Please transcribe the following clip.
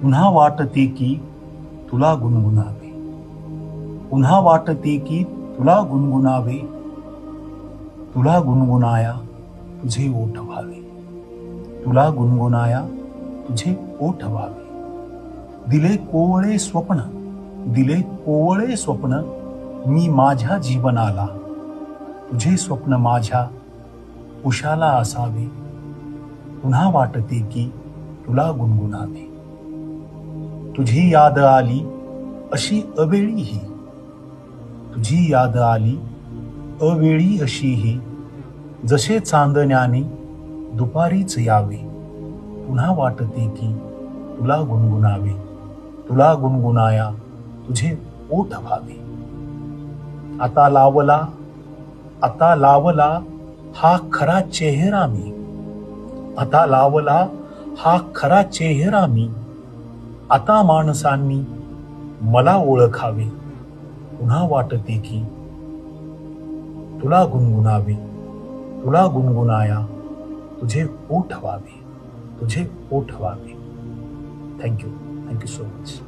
पुन्हा वाटते की तुला गुणगुणावे, पुन्हा वाटते की तुला गुणगुणावे, तुला गुणगुणाया तुझे ओठ व्हावे, तुला गुणगुणाया तुझे ओठ व्हावे. दिले कोवळे स्वप्न, दिले कोवळे स्वप्न मी माझ्या जीवनाला, तुझे स्वप्न माझ्या उशाला असावे. पुन्हा वाटते की तुला गुणगुणावे. तुझी याद आली अशी अवेळीही, तुझी याद आली अवेळी अशीही, जसे चांदण्याने दुपारीच यावे. पुन्हा वाटते की तुला गुणगुणावे, तुला गुणगुणाया तुझे ओठ व्हावे. आता लावला, आता लावला हा खरा चेहरा मी, आता लावला हा खरा चेहरा मी, आता माणसांनी मला ओळखावे. पुन्हा वाटते की तुला गुणगुणावे, तुला गुणगुणाया तुझे ओठ व्हावे, तुझे ओठ व्हावे. Thank you so much.